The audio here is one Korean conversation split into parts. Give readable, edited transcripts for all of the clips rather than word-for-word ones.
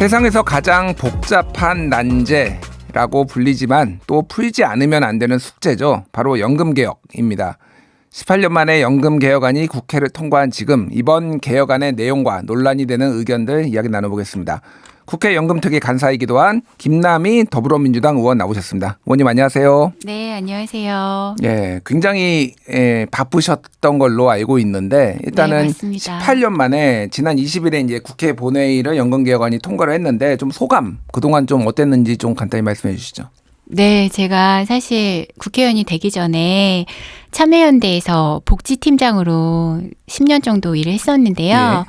세상에서 가장 복잡한 난제라고 불리지만 또 풀지 않으면 안 되는 숙제죠. 바로 연금개혁입니다. 18년 만에 연금개혁안이 국회를 통과한 지금 이번 개혁안의 내용과 논란이 되는 의견들 이야기 나눠보겠습니다. 국회 연금특위 간사이기도 한 김남희 더불어민주당 의원 나오셨습니다. 의원님 안녕하세요. 네, 안녕하세요. 예, 굉장히 바쁘셨던 걸로 알고 있는데 일단은 네, 맞습니다. 18년 만에 지난 20일에 이제 국회 본회의를 연금개혁안이 통과를 했는데 좀 소감 그동안 좀 어땠는지 좀 간단히 말씀해 주시죠. 네, 제가 사실 국회의원이 되기 전에 참여연대에서 복지팀장으로 10년 정도 일을 했었는데요.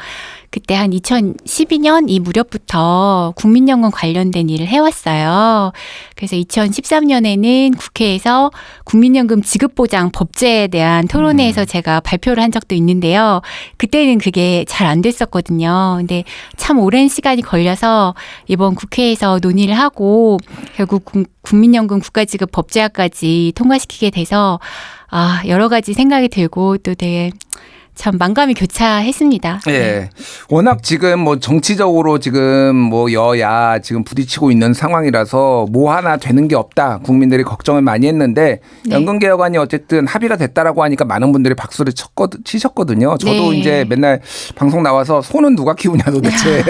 그때 한 2012년 이 무렵부터 국민연금 관련된 일을 해왔어요. 그래서 2013년에는 국회에서 국민연금 지급보장 법제에 대한 토론회에서 제가 발표를 한 적도 있는데요. 그때는 그게 잘 안 됐었거든요. 근데 참 오랜 시간이 걸려서 이번 국회에서 논의를 하고 결국 국민연금 국가지급 법제화까지 통과시키게 돼서 여러 가지 생각이 들고 또 되게 참 만감이 교차했습니다. 예. 워낙 지금 뭐 정치적으로 지금 뭐 여야 지금 부딪히고 있는 상황이라서 뭐 하나 되는 게 없다. 국민들이 걱정을 많이 했는데 네. 연금개혁안이 어쨌든 합의가 됐다라고 하니까 많은 분들이 박수를 치셨거든요. 저도 네. 이제 맨날 방송 나와서 소는 누가 키우냐 도대체.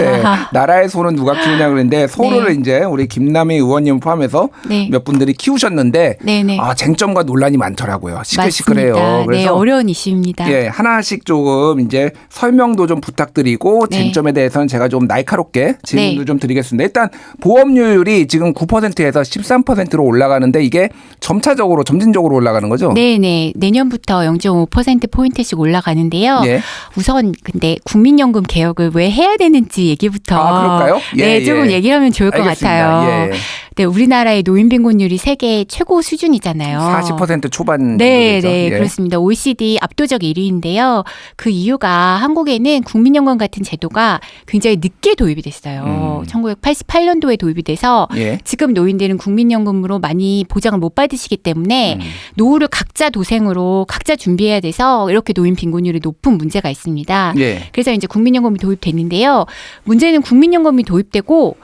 나라의 소는 누가 키우냐 그랬는데 소를 네. 이제 우리 김남희 의원님 포함해서 네. 몇 분들이 키우셨는데 네네. 쟁점과 논란이 많더라고요. 시끌시끌해요. 맞습니다. 그래서 네, 어려운 이슈입니다. 예, 하나씩 조금 이제 설명도 좀 부탁드리고 네. 쟁점에 대해서는 제가 좀 날카롭게 질문도 네. 좀 드리겠습니다. 일단 보험료율이 지금 9%에서 13%로 올라가는데 이게 점진적으로 올라가는 거죠? 네네. 내년부터 0.5%포인트씩 올라가는데요. 예. 우선 근데 국민연금 개혁을 왜 해야 되는지 얘기부터 그럴까요? 네, 조금 얘기를 하면 좋을 것 알겠습니다. 같아요. 예. 네, 우리나라의 노인 빈곤율이 세계 최고 수준이잖아요. 40% 초반 네, 정도 되죠. 네, 예. 그렇습니다. OECD 압도적 1위인데요. 그 이유가 한국에는 국민연금 같은 제도가 굉장히 늦게 도입이 됐어요. 1988년도에 도입이 돼서 예. 지금 노인들은 국민연금으로 많이 보장을 못 받으시기 때문에 노후를 각자 도생으로 각자 준비해야 돼서 이렇게 노인 빈곤율이 높은 문제가 있습니다. 예. 그래서 이제 국민연금이 도입됐는데요. 문제는 국민연금이 도입되고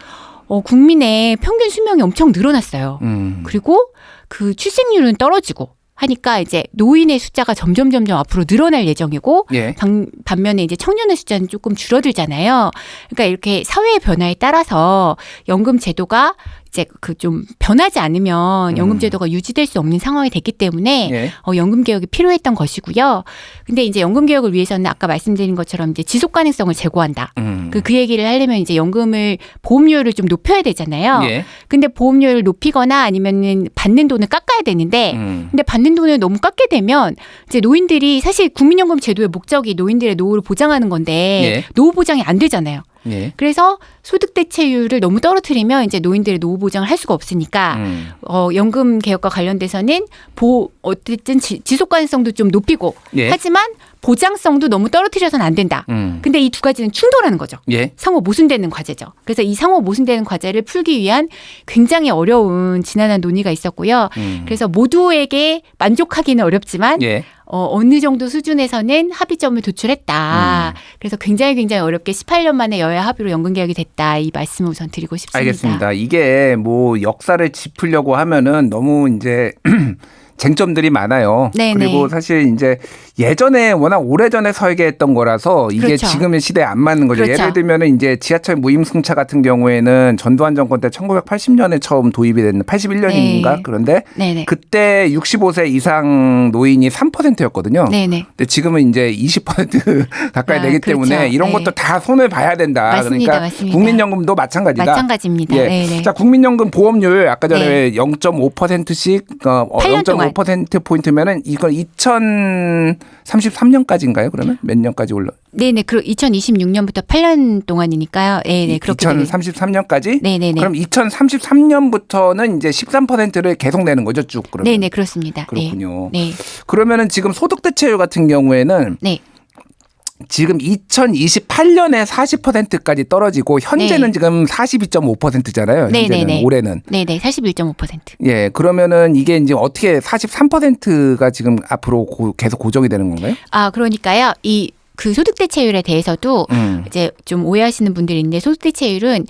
국민의 평균 수명이 엄청 늘어났어요. 그리고 그 출생률은 떨어지고 하니까 이제 노인의 숫자가 점점 앞으로 늘어날 예정이고 예. 반면에 이제 청년의 숫자는 조금 줄어들잖아요. 그러니까 이렇게 사회의 변화에 따라서 연금 제도가 이제 그 좀 변하지 않으면 연금 제도가 유지될 수 없는 상황이 됐기 때문에 예. 연금 개혁이 필요했던 것이고요. 근데 이제 연금 개혁을 위해서는 아까 말씀드린 것처럼 이제 지속 가능성을 제고한다. 그 얘기를 하려면 이제 연금을 보험료를 좀 높여야 되잖아요. 예. 근데 보험료를 높이거나 아니면은 받는 돈을 깎아야 되는데 근데 받는 돈을 너무 깎게 되면 이제 노인들이 사실 국민연금 제도의 목적이 노인들의 노후를 보장하는 건데 예. 노후 보장이 안 되잖아요. 예. 그래서 소득 대체율을 너무 떨어뜨리면 이제 노인들의 노후 보장을 할 수가 없으니까 연금 개혁과 관련돼서는 어쨌든 지속 가능성도 좀 높이고 예. 하지만 보장성도 너무 떨어뜨려서는 안 된다. 근데 이 두 가지는 충돌하는 거죠. 예. 상호 모순되는 과제죠. 그래서 이 상호 모순되는 과제를 풀기 위한 굉장히 어려운 지난한 논의가 있었고요. 그래서 모두에게 만족하기는 어렵지만 예. 어느 정도 수준에서는 합의점을 도출했다. 그래서 굉장히 어렵게 18년 만에 여야 합의로 연금개혁이 됐다. 이 말씀을 우선 드리고 싶습니다. 알겠습니다. 이게 뭐 역사를 짚으려고 하면은 너무 이제 쟁점들이 많아요. 네네. 그리고 사실 이제 예전에 워낙 오래전에 설계했던 거라서 이게 그렇죠. 지금의 시대에 안 맞는 거죠. 그렇죠. 예를 들면은 이제 지하철 무임승차 같은 경우에는 전두환 정권 때 1980년에 처음 도입이 됐는 81년인가 네. 그런데 네네. 그때 65세 이상 노인이 3%였거든요. 네네. 근데 지금은 이제 20% 가까이 되기 그렇죠. 때문에 이런 네. 것도 다 손을 봐야 된다. 맞습니다. 그러니까 맞습니다. 국민연금도 마찬가지다. 마찬가지입니다. 예. 네네. 자, 국민연금 보험료율 아까 전에 네. 0.5%씩 8년 동안. 0.5% 포인트면은 이건 2033년까지인가요? 그러면 몇 년까지 올라? 네네. 그리고 2026년부터 8년 동안이니까요. 네네. 그렇게 2033년까지? 네네네. 그럼 2033년부터는 이제 13%를 계속 내는 거죠, 쭉 그러면. 네네. 그렇습니다. 그렇군요. 네. 그러면은 지금 소득 대체율 같은 경우에는 네. 지금 2028년에 40%까지 떨어지고 현재는 네. 지금 42.5%잖아요. 현재는 네네네. 올해는. 네네. 41.5%. 예, 그러면은 이게 이제 어떻게 43%가 지금 앞으로 계속 고정이 되는 건가요? 그러니까요. 그 소득 대체율에 대해서도 이제 좀 오해하시는 분들이 있는데 소득 대체율은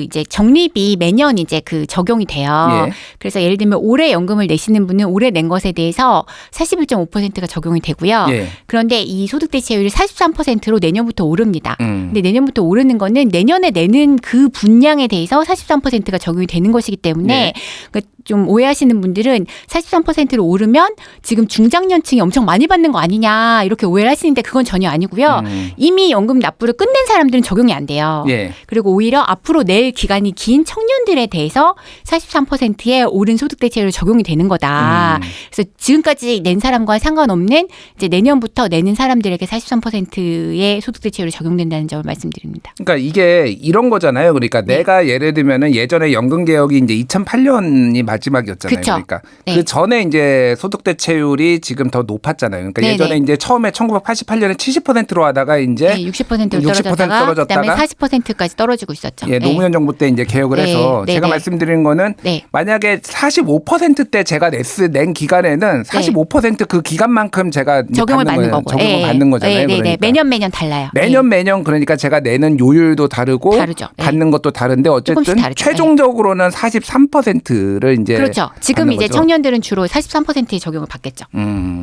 이제 적립이 매년 이제 적용이 돼요. 예. 그래서 예를 들면 올해 연금을 내시는 분은 올해 낸 것에 대해서 41.5%가 적용이 되고요. 예. 그런데 이 소득 대체율이 43%로 내년부터 오릅니다. 근데 내년부터 오르는 거는 내년에 내는 그 분량에 대해서 43%가 적용이 되는 것이기 때문에 그러니까 좀 오해하시는 분들은 43%로 오르면 지금 중장년층이 엄청 많이 받는 거 아니냐 이렇게 오해를 하시는데 그건 전혀 아니고요. 이미 연금 납부를 끝낸 사람들은 적용이 안 돼요. 예. 그리고 오히려 앞으로 낼 기간이 긴 청년들에 대해서 43%의 오른 소득 대체율이 적용이 되는 거다. 그래서 지금까지 낸 사람과 상관없는 이제 내년부터 내는 사람들에게 43%의 소득 대체율이 적용된다는 점을 말씀드립니다. 그러니까 이게 이런 거잖아요. 그러니까 내가 예를 들면은 예전에 연금 개혁이 이제 2008년이 마지막이었잖아요. 그쵸. 그러니까 네. 그 전에 이제 소득 대체율이 지금 더 높았잖아요. 그러니까 네네. 예전에 이제 처음에 1988년에 70%로 하다가 이제 네, 60%로 60% 떨어졌다가 떨어졌다가 그다음에 40%까지 떨어지고 있었죠. 예, 노무현 정부 때 이제 개혁을 네. 해서 네, 제가 네. 말씀드리는 거는 네. 만약에 45%때 제가 낸 기간에는 45%그 기간만큼 제가 이제 적용을 받는 거예요. 거고. 적용을 받는 거잖아요. 네, 그러니까. 매년 달라요. 매년 그러니까 제가 내는 요율도 다르고 다르죠. 네. 받는 것도 다른데 어쨌든 조금씩 다르죠. 최종적으로는 43%를 이제 그렇죠. 지금 받는 이제 거죠. 청년들은 주로 43%의 적용을 받겠죠.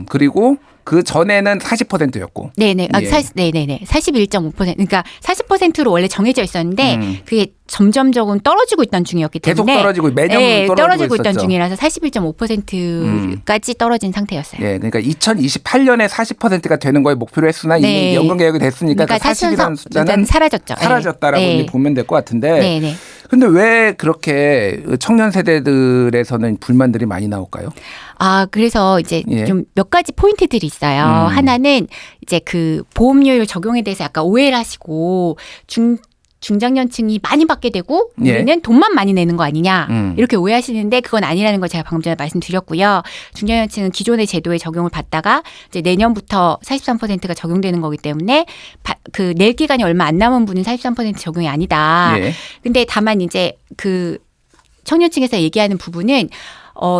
그리고 그 전에는 40%였고. 네네. 예. 네네네. 41.5%. 그러니까 40%로 원래 정해져 있었는데 그게 점점 조금 떨어지고 있던 중이었기 계속 때문에 떨어지고 매년 떨어지고 있던 있었죠. 중이라서 41.5%까지 떨어진 상태였어요. 예, 그러니까 2028년에 40%가 되는 거에 목표로 했으나 네. 이미 연금 개혁이 됐으니까 그러니까 그 40이라는 숫자는 사라졌죠. 사라졌다라고 네. 이제 보면 될 것 같은데. 네네. 근데 왜 그렇게 청년 세대들에서는 불만들이 많이 나올까요? 그래서 이제 예. 좀 몇 가지 포인트들이 있어요. 하나는 이제 보험료율 적용에 대해서 약간 오해를 하시고 중장년층이 많이 받게 되고 우리는 예. 돈만 많이 내는 거 아니냐 이렇게 이렇게 오해하시는데 그건 아니라는 걸 제가 방금 전에 말씀드렸고요. 중장년층은 기존의 제도에 적용을 받다가 이제 내년부터 43%가 적용되는 거기 때문에 낼 기간이 얼마 안 남은 분은 43% 적용이 아니다. 예. 근데 다만 이제 청년층에서 얘기하는 부분은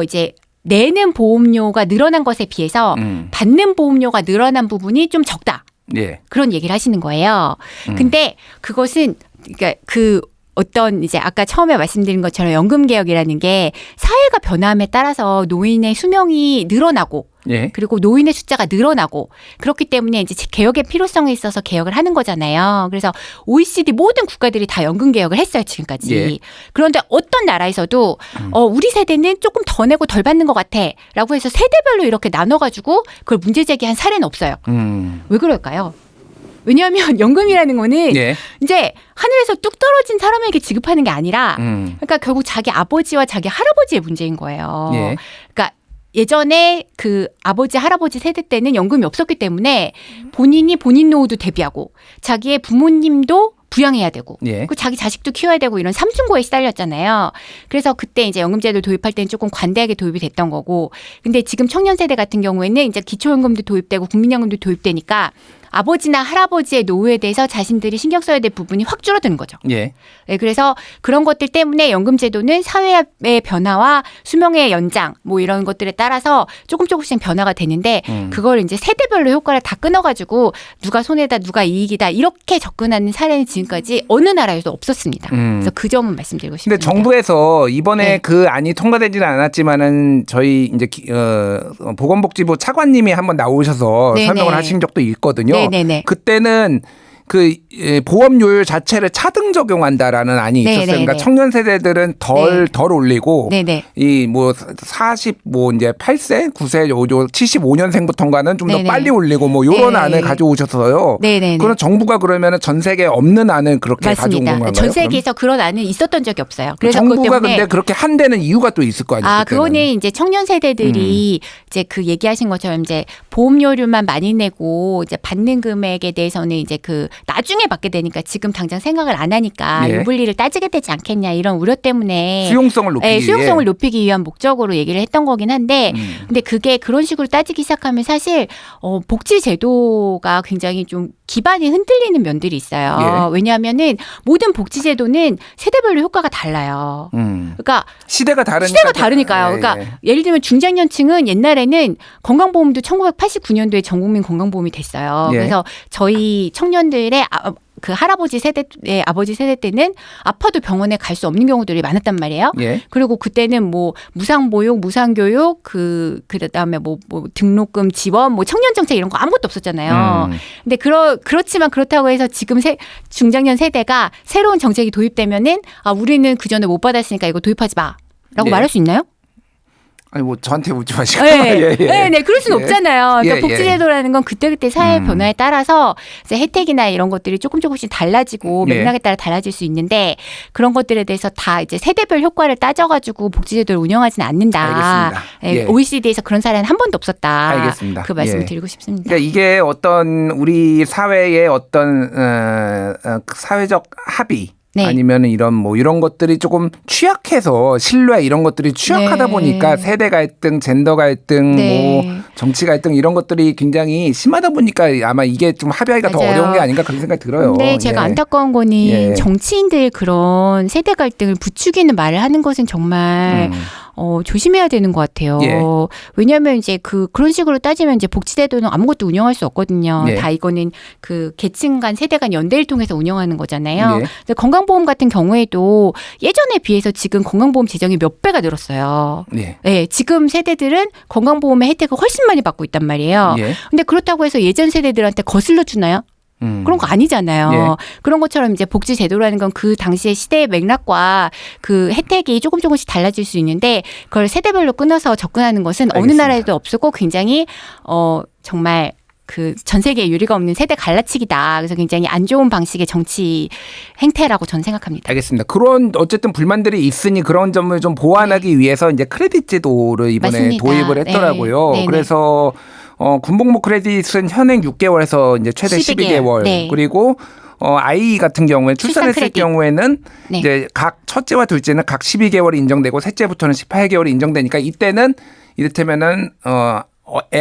이제 내는 보험료가 늘어난 것에 비해서 받는 보험료가 늘어난 부분이 좀 적다. 예. 그런 얘기를 하시는 거예요. 근데 그것은 그러니까 어떤 이제 아까 처음에 말씀드린 것처럼 연금 개혁이라는 게 사회가 변함에 따라서 노인의 수명이 늘어나고 예. 그리고 노인의 숫자가 늘어나고 그렇기 때문에 이제 개혁의 필요성에 있어서 개혁을 하는 거잖아요. 그래서 OECD 모든 국가들이 다 연금 개혁을 했어요, 지금까지. 예. 그런데 어떤 나라에서도 우리 세대는 조금 더 내고 덜 받는 것 같아라고 해서 세대별로 이렇게 나눠가지고 그걸 문제 제기한 사례는 없어요. 왜 그럴까요? 왜냐하면 연금이라는 거는 예. 이제 하늘에서 뚝 떨어진 사람에게 지급하는 게 아니라 그러니까 결국 자기 아버지와 자기 할아버지의 문제인 거예요. 예. 그러니까 예전에 아버지 할아버지 세대 때는 연금이 없었기 때문에 본인이 본인 노후도 대비하고 자기의 부모님도 부양해야 되고 예. 그 자기 자식도 키워야 되고 이런 삼중고에 시달렸잖아요. 그래서 그때 이제 연금제도 도입할 때는 조금 관대하게 도입이 됐던 거고 근데 지금 청년 세대 같은 경우에는 이제 기초연금도 도입되고 국민연금도 도입되니까 아버지나 할아버지의 노후에 대해서 자신들이 신경 써야 될 부분이 확 줄어드는 거죠. 예. 네, 그래서 그런 것들 때문에 연금제도는 사회의 변화와 수명의 연장 뭐 이런 것들에 따라서 조금씩 변화가 되는데 그걸 이제 세대별로 효과를 다 끊어가지고 누가 손해다 누가 이익이다 이렇게 접근하는 사례는 지금까지 어느 나라에도 없었습니다. 그래서 그 점은 말씀드리고 싶습니다. 근데 정부에서 이번에 네. 그 안이 통과되지는 않았지만은 저희 이제 보건복지부 차관님이 한번 나오셔서 네네. 설명을 하신 적도 있거든요. 네네네. 그때는 보험료율 자체를 차등 적용한다라는 안이 있었어요. 네네네. 그러니까 청년 세대들은 덜 올리고 네네. 이 뭐 40 뭐 이제 8세, 9세, 75년생부터인가는 좀 더 네네. 빨리 올리고 뭐 이런 네네. 안을 가져오셔서요. 네네네. 그런 정부가 그러면은 전 세계에 없는 안을 그렇게 가져온 맞습니다. 건가요? 전 세계에서 그런 안은 있었던 적이 없어요. 그래서 정부가 그것 때문에 근데 그렇게 한 데는 이유가 또 있을 거 아니에요? 그때는. 그거는 이제 청년 세대들이 이제 얘기하신 것처럼 이제 보험료율만 많이 내고 이제 받는 금액에 대해서는 이제 나중에 받게 되니까 지금 당장 생각을 안 하니까 예. 유불리를 따지게 되지 않겠냐 이런 우려 때문에 수용성을 높이기 위해. 수용성을 높이기 위한 목적으로 얘기를 했던 거긴 한데 근데 그게 그런 식으로 따지기 시작하면 사실 복지 제도가 굉장히 좀 기반이 흔들리는 면들이 있어요. 예. 왜냐하면은 모든 복지 제도는 세대별로 효과가 달라요. 그러니까 시대가 다르니까. 다르니까요. 그러니까 예를 들면 중장년층은 옛날에는 건강보험도 1989년도에 전국민 건강보험이 됐어요. 예. 그래서 저희 청년들의 그 할아버지 세대의 아버지 세대 때는 아파도 병원에 갈 수 없는 경우들이 많았단 말이에요. 예. 그리고 그때는 뭐 무상보육, 무상교육, 그다음에 뭐 등록금 지원, 뭐 청년정책 이런 거 아무것도 없었잖아요. 근데 그렇지만 그렇다고 해서 지금 중장년 세대가 새로운 정책이 도입되면은 우리는 그 전에 못 받았으니까 이거 도입하지 마라고 예. 말할 수 있나요? 아니 뭐 저한테 묻지 마시고. 네, 네, 그럴 수는 없잖아요. 그러니까 예, 복지제도라는 건 그때그때 사회 변화에 따라서 이제 혜택이나 이런 것들이 조금씩 달라지고 맥락에 따라 달라질 수 있는데 그런 것들에 대해서 다 이제 세대별 효과를 따져가지고 복지제도를 운영하지는 않는다. 알겠습니다. OECD에서 그런 사례는 한 번도 없었다. 알겠습니다. 그 말씀을 드리고 싶습니다. 그러니까 이게 어떤 우리 사회의 어떤 사회적 합의. 네. 아니면 이런 것들이 조금 취약해서 신뢰 이런 것들이 취약하다 네. 보니까 세대 갈등, 젠더 갈등, 네. 뭐 정치 갈등 이런 것들이 굉장히 심하다 보니까 아마 이게 좀 합의하기가 더 맞아요. 어려운 게 아닌가 그런 생각이 들어요. 근데 제가 안타까운 거는 정치인들 그런 세대 갈등을 부추기는 말을 하는 것은 정말 조심해야 되는 것 같아요. 예. 왜냐하면 이제 그런 식으로 따지면 이제 복지제도는 아무것도 운영할 수 없거든요. 예. 다 이거는 그 계층 간 세대 간 연대를 통해서 운영하는 거잖아요. 예. 근데 건강보험 같은 경우에도 예전에 비해서 지금 건강보험 재정이 몇 배가 늘었어요. 예. 네, 지금 세대들은 건강보험의 혜택을 훨씬 많이 받고 있단 말이에요. 예. 근데 그렇다고 해서 예전 세대들한테 거슬러 주나요? 그런 거 아니잖아요. 예. 그런 것처럼 이제 복지 제도라는 건 그 당시의 시대의 맥락과 그 혜택이 조금씩 달라질 수 있는데 그걸 세대별로 끊어서 접근하는 것은 알겠습니다. 어느 나라에도 없었고 굉장히 정말 그 전 세계에 유리가 없는 세대 갈라치기다. 그래서 굉장히 안 좋은 방식의 정치 행태라고 저는 생각합니다. 알겠습니다. 그런 어쨌든 불만들이 있으니 그런 점을 좀 보완하기 위해서 이제 크레딧 제도를 이번에 맞습니다. 도입을 했더라고요. 네. 그래서 군복무 크레딧은 현행 6개월에서 이제 최대 12개월. 네. 그리고 아이 같은 경우에 출산했을 크레딧. 경우에는 네. 이제 각 첫째와 둘째는 각 12개월이 인정되고 셋째부터는 18개월이 인정되니까 이때는 이를테면은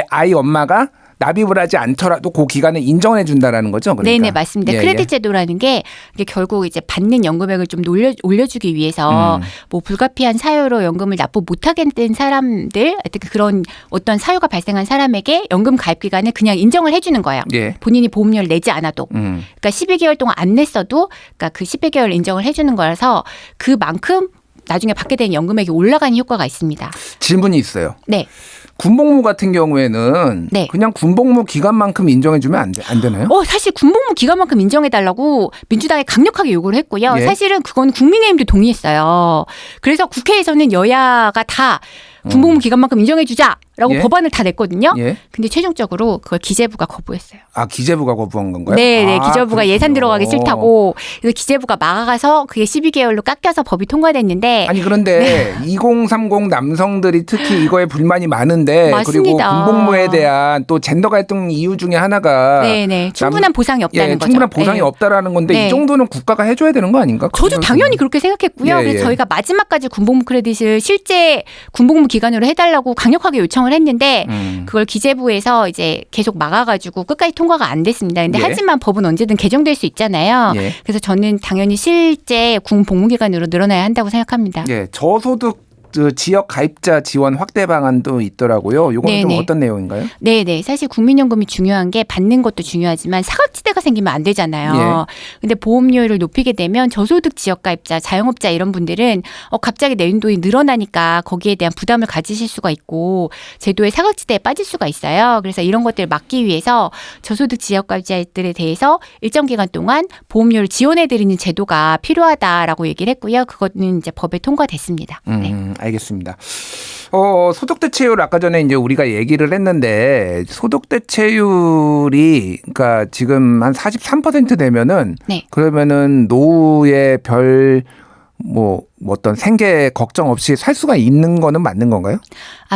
아이 엄마가 납입을 하지 않더라도 그 기간에 인정을 해준다라는 거죠. 그러니까. 네네 맞습니다. 크레딧 제도라는 게 이게 결국 이제 받는 연금액을 좀 올려주기 위해서 뭐 불가피한 사유로 연금을 납부 못하게 된 사람들, 그런 어떤 사유가 발생한 사람에게 연금 가입 기간을 그냥 인정을 해주는 거예요. 예. 본인이 보험료를 내지 않아도. 그러니까 12개월 동안 안 냈어도, 그러니까 그 12개월 인정을 해주는 거라서 그만큼 나중에 받게 되는 연금액이 올라가는 효과가 있습니다. 질문이 있어요. 네. 군복무 같은 경우에는 네. 그냥 군복무 기간만큼 인정해주면 안 되나요? 사실 군복무 기간만큼 인정해달라고 민주당이 강력하게 요구를 했고요. 예. 사실은 그건 국민의힘도 동의했어요. 그래서 국회에서는 여야가 다 군복무 기간만큼 인정해주자라고 예. 법안을 다 냈거든요. 예. 근데 최종적으로 그걸 기재부가 거부했어요. 아, 기재부가 거부한 건가요? 네, 아, 기재부가 예산 그렇군요. 들어가기 싫다고. 그래서 기재부가 막아가서 그게 12개월로 깎여서 법이 통과됐는데. 아니 그런데 2030 남성들이 특히 이거에 불만이 많은데 그리고 맞습니다. 군복무에 대한 또 젠더 갈등 이유 중에 하나가 네네. 충분한 보상이 없다는 거죠. 충분한 보상이 네. 없다라는 건데 네. 이 정도는 국가가 해줘야 되는 거 아닌가? 저도 당연히 그렇게 생각했고요. 예, 그래서 예. 저희가 마지막까지 군복무 크레딧을 실제 군복무 기간으로 해달라고 강력하게 요청을 했는데 그걸 기재부에서 이제 계속 막아가지고 끝까지 통과가 안 됐습니다. 근데 예. 하지만 법은 언제든 개정될 수 있잖아요. 예. 그래서 저는 당연히 실제 군복무 기간으로 늘어나야 한다고 생각합니다. 예, 저소득 지역 가입자 지원 확대 방안도 있더라고요. 이거는 좀 네네. 어떤 내용인가요? 네네. 사실 국민연금이 중요한 게 받는 것도 중요하지만 사각지대가 생기면 안 되잖아요. 근데 보험료를 높이게 되면 저소득 지역가입자, 자영업자 이런 분들은 갑자기 내연도이 늘어나니까 거기에 대한 부담을 가지실 수가 있고 제도의 사각지대에 빠질 수가 있어요. 그래서 이런 것들을 막기 위해서 저소득 지역가입자들에 대해서 일정 기간 동안 보험료를 지원해드리는 제도가 필요하다라고 얘기를 했고요. 그거는 이제 법에 통과됐습니다. 네. 알겠습니다. 소득 대체율 아까 전에 이제 우리가 얘기를 했는데 소득 대체율이 그러니까 지금 한 43% 되면은 네. 그러면은 노후의 뭐 어떤 생계 걱정 없이 살 수가 있는 거는 맞는 건가요?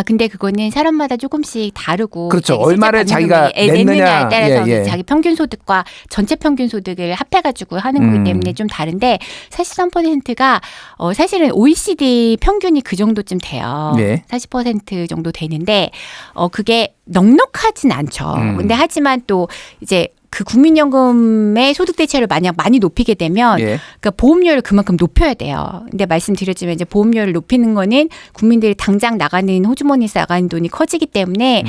근데 그거는 사람마다 조금씩 다르고. 그렇죠. 실제 얼마를 받는 자기가 금액이 냈느냐에 냈느냐. 따라서 예. 자기 평균 소득과 전체 평균 소득을 합해가지고 하는 거기 때문에 좀 다른데 43%가 사실은 OECD 평균이 그 정도쯤 돼요. 네. 40% 정도 되는데 그게 넉넉하진 않죠. 근데 하지만 또 이제 그 국민연금의 소득 대체를 만약 많이 높이게 되면 예. 그러니까 보험료를 그만큼 높여야 돼요. 근데 말씀드렸지만 이제 보험료를 높이는 거는 국민들이 당장 나가는 호주머니에서 나가는 돈이 커지기 때문에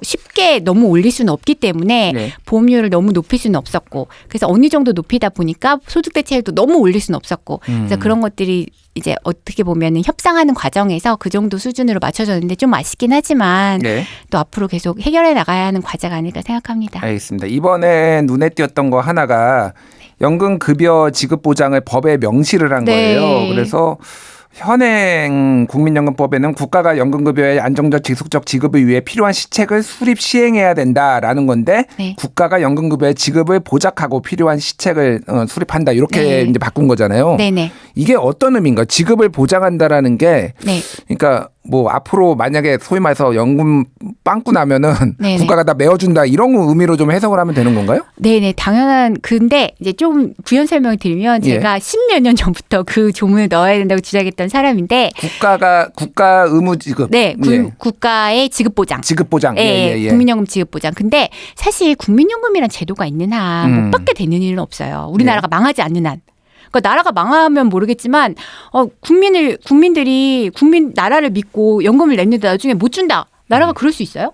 쉽게 너무 올릴 수는 없기 때문에 네. 보험료를 너무 높일 수는 없었고 그래서 어느 정도 높이다 보니까 소득 대체율도 너무 올릴 수는 없었고 그래서 그런 것들이 이제 어떻게 보면은 협상하는 과정에서 그 정도 수준으로 맞춰졌는데 좀 아쉽긴 하지만 네. 또 앞으로 계속 해결해 나가야 하는 과제가 아닐까 생각합니다. 알겠습니다. 이번에 눈에 띄었던 거 하나가 연금급여 지급 보장을 법에 명시를 한 네. 거예요. 그래서 현행 국민연금법에는 국가가 연금급여의 안정적 지속적 지급을 위해 필요한 시책을 수립 시행해야 된다라는 건데 네. 국가가 연금급여의 지급을 보장하고 필요한 시책을 수립한다 이렇게 네. 이제 바꾼 거잖아요. 네네. 이게 어떤 의미인가? 지급을 보장한다라는 게 네. 그러니까 뭐 앞으로 만약에 소위 말해서 연금 빵꾸 나면은 네네. 국가가 다 메워준다 이런 의미로 좀 해석을 하면 되는 건가요? 네네, 당연한. 근데 이제 좀 부연 설명을 드리면 예. 제가 10몇 년 전부터 그 조문을 넣어야 된다고 주장했던 사람인데 국가 의무 지급. 네, 예. 국가의 지급 보장. 지급 보장. 예, 국민연금 지급 보장. 근데 사실 국민연금이란 제도가 있는 한 못 받게 되는 일은 없어요. 우리나라가 망하지 않는 한. 그러니까 나라가 망하면 모르겠지만 국민들이 나라를 믿고 연금을 냈는데 나중에 못 준다. 나라가 그럴 수 있어요?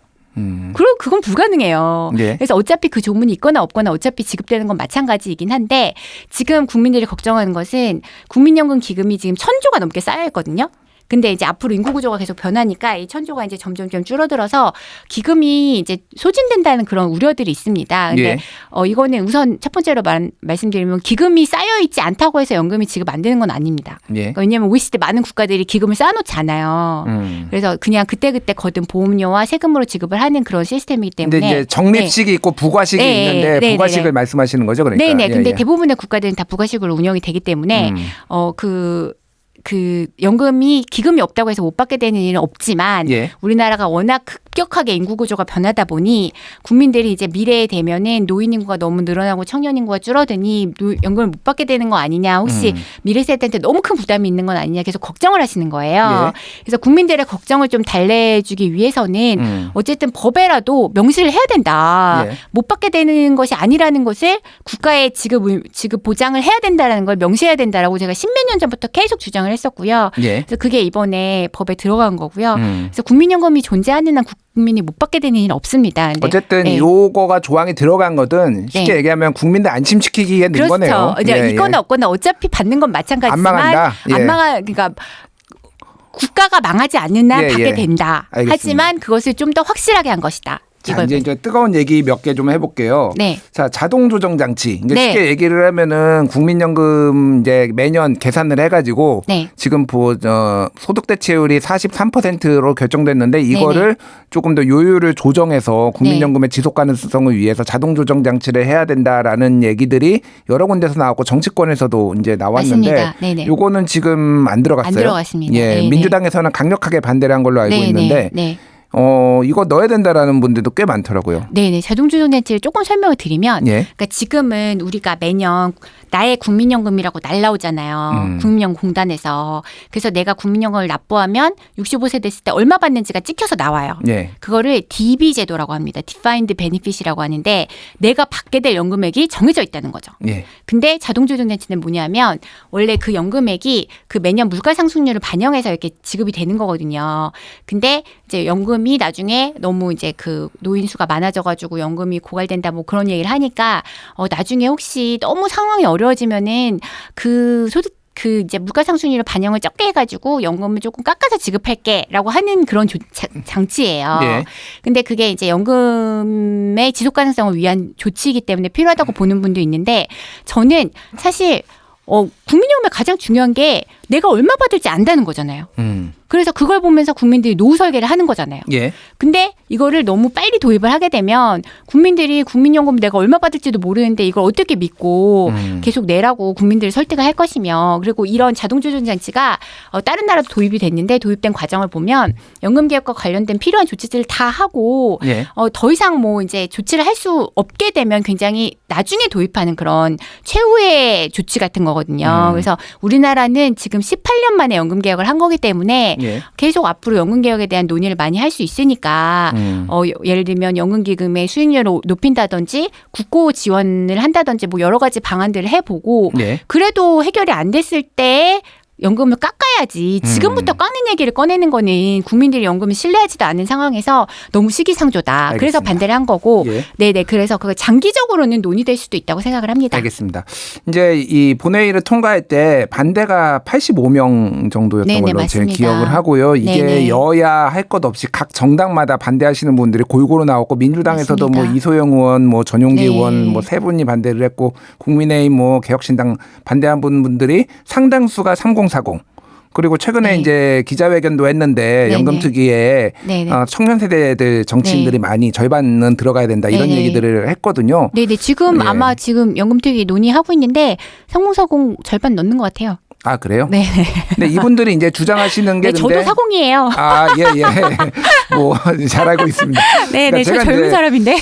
그건 불가능해요. 예. 그래서 어차피 그 조문이 있거나 없거나 어차피 지급되는 건 마찬가지이긴 한데 지금 국민들이 걱정하는 것은 국민연금 기금이 지금 1,000조가 넘게 쌓여 있거든요. 근데 이제 앞으로 인구 구조가 계속 변하니까 이 1,000조가 이제 점점점 줄어들어서 기금이 이제 소진된다는 그런 우려들이 있습니다. 근데 예. 이거는 우선 첫 번째로 말씀드리면 기금이 쌓여 있지 않다고 해서 연금이 지급 안 되는 건 아닙니다. 예. 그러니까 왜냐하면 OECD 많은 국가들이 기금을 쌓아놓잖아요. 그래서 그냥 그때그때 거둔 보험료와 세금으로 지급을 하는 그런 시스템이기 때문에. 근데 이제 적립식이 있고 부과식이 네. 있는데 네. 부과식을 네. 말씀하시는 거죠, 그러니까. 네네. 근데 예. 대부분의 국가들은 다 부가식으로 운영이 되기 때문에 연금이 기금이 없다고 해서 못 받게 되는 일은 없지만 예. 우리나라가 워낙 급격하게 인구 구조가 변하다 보니 국민들이 이제 미래에 되면은 노인 인구가 너무 늘어나고 청년 인구가 줄어드니 연금을 못 받게 되는 거 아니냐 혹시 미래 세대한테 너무 큰 부담이 있는 건 아니냐 계속 걱정을 하시는 거예요. 예. 그래서 국민들의 걱정을 좀 달래주기 위해서는 어쨌든 법에라도 명시를 해야 된다. 예. 못 받게 되는 것이 아니라는 것을 국가의 지급 보장을 해야 된다라는 걸 명시해야 된다라고 제가 10몇 년 전부터 계속 주장을 했었고요. 예. 그래서 그게 이번에 법에 들어간 거고요. 그래서 국민연금이 존재하는 한 국민이 못 받게 되는 일은 없습니다. 근데 어쨌든 네. 요거가 조항이 들어간 거든 쉽게 네. 얘기하면 국민들 안심시키기에 는 그렇죠. 거네요. 이제 있거나 없거나 어차피 받는 건 마찬가지지만 안 망한다. 예. 그러니까 국가가 망하지 않는 한 예, 받게 예. 된다. 알겠습니다. 하지만 그것을 좀 더 확실하게 한 것이다. 자, 이걸 이제 뜨거운 얘기 몇 개 좀 해볼게요. 네. 자, 자동 조정 장치. 이제 네. 쉽게 얘기를 하면은 국민연금 이제 매년 계산을 해가지고 네. 지금 소득 대체율이 43%로 결정됐는데 이거를 네네. 조금 더 요율을 조정해서 국민연금의 지속 가능성을 위해서 자동 조정 장치를 해야 된다라는 얘기들이 여러 군데서 나왔고 정치권에서도 이제 나왔는데 맞습니다. 네네. 요거는 지금 안 들어갔어요. 안 들어갔습니다. 예, 네네. 민주당에서는 강력하게 반대를 한 걸로 알고 네네. 있는데. 네. 이거 넣어야 된다라는 분들도 꽤 많더라고요. 네네. 자동조정장치를 조금 설명을 드리면, 예. 그러니까 지금은 우리가 매년 나의 국민연금이라고 날라오잖아요. 국민연금공단에서. 그래서 내가 국민연금을 납부하면 65세 됐을 때 얼마 받는지가 찍혀서 나와요. 예. 그거를 DB 제도라고 합니다. Defined Benefit이라고 하는데 내가 받게 될 연금액이 정해져 있다는 거죠. 예. 근데 자동조정장치는 뭐냐면 원래 그 연금액이 그 매년 물가상승률을 반영해서 이렇게 지급이 되는 거거든요. 근데 이제 연금이 나중에 너무 이제 그 노인 수가 많아져가지고 연금이 고갈된다 뭐 그런 얘기를 하니까 나중에 혹시 너무 상황이 어려워지면은 그 이제 물가상승률을 반영을 적게 해가지고 연금을 조금 깎아서 지급할게라고 하는 그런 장치예요. 예. 근데 그게 이제 연금의 지속 가능성을 위한 조치이기 때문에 필요하다고 보는 분도 있는데 저는 사실 국민연금의 가장 중요한 게 내가 얼마 받을지 안다는 거잖아요. 그래서 그걸 보면서 국민들이 노후 설계를 하는 거잖아요. 예. 근데 이거를 너무 빨리 도입을 하게 되면 국민들이 국민연금 내가 얼마 받을지도 모르는데 이걸 어떻게 믿고 계속 내라고 국민들을 설득을 할 것이며 그리고 이런 자동조정장치가 다른 나라도 도입이 됐는데 도입된 과정을 보면 연금개혁과 관련된 필요한 조치들을 다 하고 예. 더 이상 뭐 이제 조치를 할 수 없게 되면 굉장히 나중에 도입하는 그런 최후의 조치 같은 거거든요. 그래서 우리나라는 지금 18년 만에 연금 개혁을 한 거기 때문에 예. 계속 앞으로 연금 개혁에 대한 논의를 많이 할 수 있으니까 예를 들면 연금기금의 수익률을 높인다든지 국고 지원을 한다든지 뭐 여러 가지 방안들을 해보고 예. 그래도 해결이 안 됐을 때 연금을 깎아야지 지금부터 깎는 얘기를 꺼내는 거는 국민들이 연금을 신뢰하지도 않는 상황에서 너무 시기상조다. 알겠습니다. 그래서 반대를 한 거고 예. 네네 그래서 그거 장기적으로는 논의될 수도 있다고 생각을 합니다. 알겠습니다. 이제 이 본회의를 통과할 때 반대가 85명 정도였던 네네, 걸로 제가 맞습니다. 기억을 하고요. 이게 네네. 여야 할 것 없이 각 정당마다 반대하시는 분들이 골고루 나왔고 민주당에서도 맞습니다. 뭐 이소영 의원, 뭐 전용기 네. 의원 뭐 세 분이 반대를 했고 국민의힘 뭐 개혁신당 반대한 분들이 상당수가 3040 그리고 최근에 네. 이제 기자회견도 했는데 네네. 연금특위에 네네. 청년 세대들 정치인들이 네. 많이 절반은 들어가야 된다 이런 네네. 얘기들을 했거든요. 네네 지금 예. 아마 지금 연금특위 논의하고 있는데 상공사공 절반 넣는 것 같아요. 아 그래요? 네. 근데 이분들이 이제 주장하시는 게 네, 근데 저도 사공이에요. 예. 뭐 잘 알고 있습니다. 네네, 저 제가 젊은 이제 사람인데.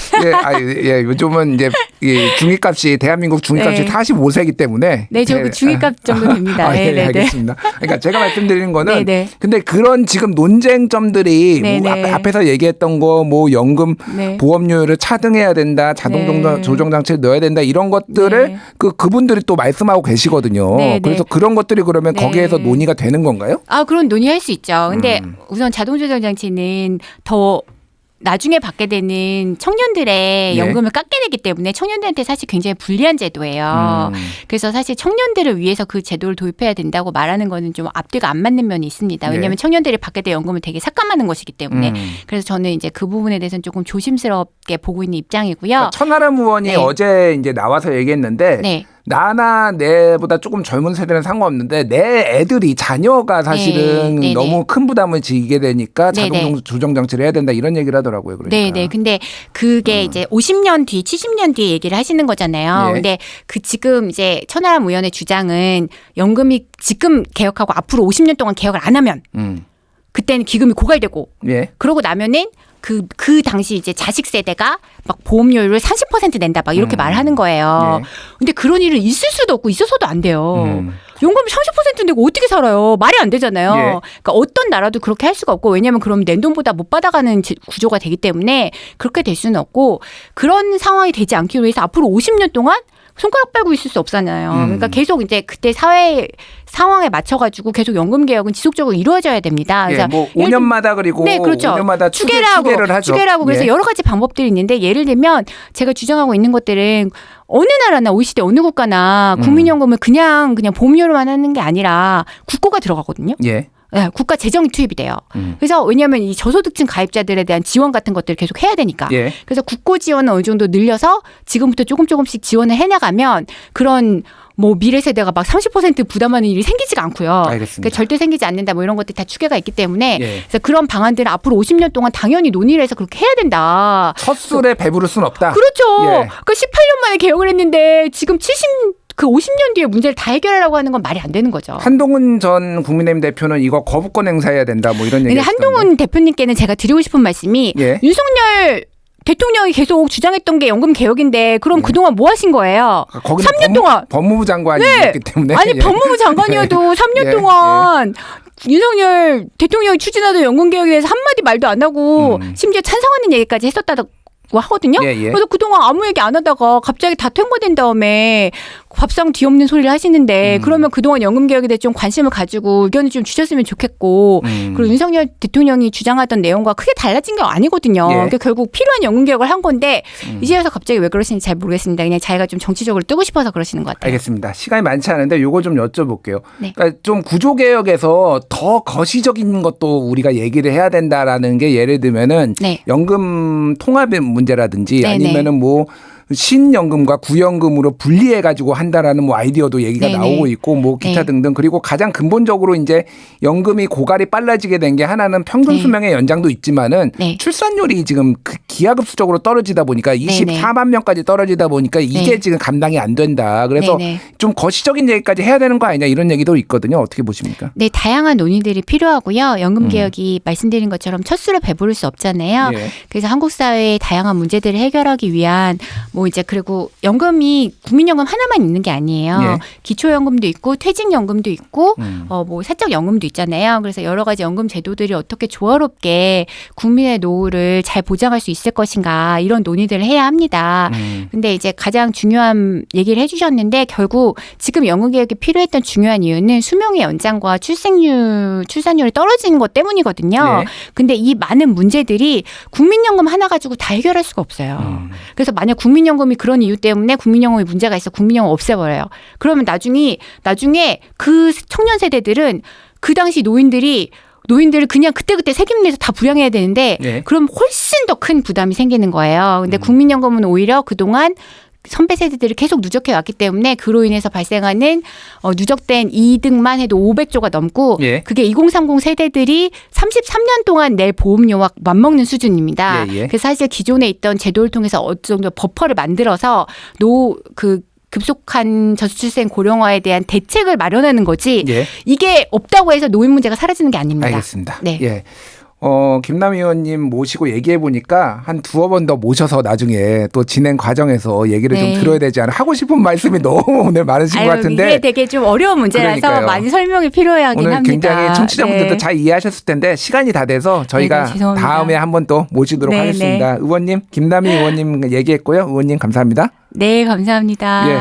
예, 요즘은 이제 이 중위값이 대한민국 중위값이 네. 45세기 때문에 네, 저 그 중위값 정도 됩니다. 예, 네네네. 알겠습니다. 그러니까 제가 말씀드리는 거는 네네. 근데 그런 지금 논쟁점들이 뭐 네네. 앞에서 얘기했던 거 뭐 연금 네. 보험료를 차등해야 된다, 자동 네. 조정 장치를 넣어야 된다 이런 것들을 네. 그분들이 또 말씀하고 계시거든요. 네네. 그래서 그런 것들이 그러면 네. 거기에서 논의가 되는 건가요? 아, 그런 논의할 수 있죠. 근데 우선 자동조정 장치는 더 나중에 받게 되는 청년들의 예. 연금을 깎게 되기 때문에 청년들한테 사실 굉장히 불리한 제도예요. 그래서 사실 청년들을 위해서 그 제도를 도입해야 된다고 말하는 거는 좀 앞뒤가 안 맞는 면이 있습니다. 왜냐하면 예. 청년들이 받게 될 연금을 되게 삭감하는 것이기 때문에. 음. 그래서 저는 이제 그 부분에 대해서는 조금 조심스럽게 보고 있는 입장이고요. 그러니까 천하람 의원이 네. 어제 이제 나와서 얘기했는데 네. 나나 내보다 조금 젊은 세대는 상관없는데 내 애들이 자녀가 사실은 네, 네, 너무 네. 큰 부담을 지게 되니까 네, 자동 네. 조정 장치를 해야 된다 이런 얘기를 하더라고요. 그러니까. 네네. 근데 그게 이제 50년 뒤, 70년 뒤에 얘기를 하시는 거잖아요. 예. 근데 그 지금 이제 천하람 의원의 주장은 연금이 지금 개혁하고 앞으로 50년 동안 개혁을 안 하면 그때는 기금이 고갈되고 예. 그러고 나면은 그 당시 이제 자식 세대가 막 보험료를 30% 낸다 막 이렇게 말하는 거예요. 예. 근데 그런 일은 있을 수도 없고 있어서도 안 돼요. 연금이 30% 내고 어떻게 살아요? 말이 안 되잖아요. 예. 그러니까 어떤 나라도 그렇게 할 수가 없고 왜냐하면 그럼 낸 돈보다 못 받아가는 구조가 되기 때문에 그렇게 될 수는 없고 그런 상황이 되지 않기 위해서 앞으로 50년 동안 손가락 빨고 있을 수 없잖아요. 그러니까 계속 이제 그때 사회 상황에 맞춰가지고 계속 연금 개혁은 지속적으로 이루어져야 됩니다. 예. 그래서 뭐 예를 5년마다 그리고 네, 그렇죠. 5년마다 추계를 하죠. 추계라고 그래서 예. 여러 가지 방법들이 있는데 예를 들면 제가 주장하고 있는 것들은 어느 나라나 OECD 어느 국가나 국민연금을 그냥 보험료로만 하는 게 아니라 국고가 들어가거든요. 예. 네, 국가 재정이 투입이 돼요. 그래서 왜냐하면 이 저소득층 가입자들에 대한 지원 같은 것들을 계속 해야 되니까. 예. 그래서 국고 지원을 어느 정도 늘려서 지금부터 조금씩 지원을 해나가면 그런 뭐 미래 세대가 막 30% 부담하는 일이 생기지가 않고요. 알겠습니다. 그러니까 절대 생기지 않는다 뭐 이런 것들이 다 추계가 있기 때문에 예. 그래서 그런 방안들을 앞으로 50년 동안 당연히 논의를 해서 그렇게 해야 된다. 첫 술에 배부를 순 없다. 그렇죠. 예. 그러니까 18년 만에 개혁을 했는데 지금 50년 뒤에 문제를 다 해결하라고 하는 건 말이 안 되는 거죠. 한동훈 전 국민의힘 대표는 이거 거부권 행사해야 된다 뭐 이런 얘기. 근데 한동훈 대표님께는 제가 드리고 싶은 말씀이 예. 윤석열 대통령이 계속 주장했던 게 연금 개혁인데 그럼 그동안 뭐 하신 거예요? 거기는 3년 동안. 법무부 장관이었기 때문에. 아니 예. 법무부 장관이어도 3년 예, 동안 윤석열 대통령이 추진하던 연금 개혁에 대해서 한마디 말도 안 하고 심지어 찬성하는 얘기까지 했었다고 하거든요. 예, 예. 그래서 그동안 아무 얘기 안 하다가 갑자기 다 통과된 다음에 밥상 뒤없는 소리를 하시는데 그러면 그동안 연금 개혁에 대해 좀 관심을 가지고 의견을 좀 주셨으면 좋겠고 그리고 윤석열 대통령이 주장하던 내용과 크게 달라진 게 아니거든요. 예. 그러니까 결국 필요한 연금 개혁을 한 건데 이제 와서 갑자기 왜 그러시는지 잘 모르겠습니다. 그냥 자기가 좀 정치적으로 뜨고 싶어서 그러시는 것 같아요. 알겠습니다. 시간이 많지 않은데 요거 좀 여쭤볼게요. 네. 그러니까 좀 구조개혁에서 더 거시적인 것도 우리가 얘기를 해야 된다라는 게 예를 들면은 네. 연금 통합의 문제라든지 네네. 아니면은 뭐 신연금과 구연금으로 분리해 가지고 한다라는 뭐 아이디어도 얘기가 네네. 나오고 있고 뭐 기타 네. 등등 그리고 가장 근본적으로 이제 연금이 고갈이 빨라지게 된 게 하나는 평균 네. 수명의 연장도 있지만은 네. 출산율이 지금 기하급수적으로 떨어지다 보니까 24만 명까지 떨어지다 보니까 이게 네. 지금 감당이 안 된다. 그래서 네네. 좀 거시적인 얘기까지 해야 되는 거 아니냐 이런 얘기도 있거든요. 어떻게 보십니까? 네, 다양한 논의들이 필요하고요. 연금 개혁이 말씀드린 것처럼 첫 술에 배부를 수 없잖아요. 예. 그래서 한국 사회의 다양한 문제들을 해결하기 위한 뭐 뭐 이제 그리고 연금이 국민연금 하나만 있는 게 아니에요. 예. 기초연금도 있고 퇴직연금도 있고 음. 뭐 사적연금도 있잖아요. 그래서 여러 가지 연금 제도들이 어떻게 조화롭게 국민의 노후를 잘 보장할 수 있을 것인가 이런 논의들을 해야 합니다. 근데 이제 가장 중요한 얘기를 해주셨는데 결국 지금 연금 개혁이 필요했던 중요한 이유는 수명의 연장과 출산율이 떨어지는 것 때문이거든요. 예. 근데 이 많은 문제들이 국민연금 하나 가지고 다 해결할 수가 없어요. 그래서 만약 국민연금이 그런 이유 때문에 국민연금에 문제가 있어 국민연금 없애버려요. 그러면 나중에 그 청년 세대들은 그 당시 노인들을 그냥 그때그때 세금 내서 다 부양해야 되는데 예. 그럼 훨씬 더 큰 부담이 생기는 거예요. 근데 국민연금은 오히려 그동안 선배 세대들이 계속 누적해 왔기 때문에 그로 인해서 발생하는 누적된 이득만 해도 500조가 넘고 예. 그게 2030 세대들이 33년 동안 낼 보험료와 맞먹는 수준입니다. 예, 예. 그래서 사실 기존에 있던 제도를 통해서 어느 정도 버퍼를 만들어서 급속한 저출생 고령화에 대한 대책을 마련하는 거지 예. 이게 없다고 해서 노인 문제가 사라지는 게 아닙니다. 알겠습니다. 네. 예. 김남희 의원님 모시고 얘기해 보니까 한 두어 번 더 모셔서 나중에 또 진행 과정에서 얘기를 네. 좀 들어야 되지 않아. 하고 싶은 말씀이 너무 오늘 많으신 것 같은데. 이게 되게 좀 어려운 문제라서 그러니까요. 많이 설명이 필요하긴 오늘 합니다. 굉장히 청취자분들도 네. 잘 이해하셨을 텐데 시간이 다 돼서 저희가 네, 죄송합니다. 다음에 한 번 또 모시도록 네, 하겠습니다. 의원님, 김남희 의원님 얘기했고요. 의원님 감사합니다. 네, 감사합니다. 예.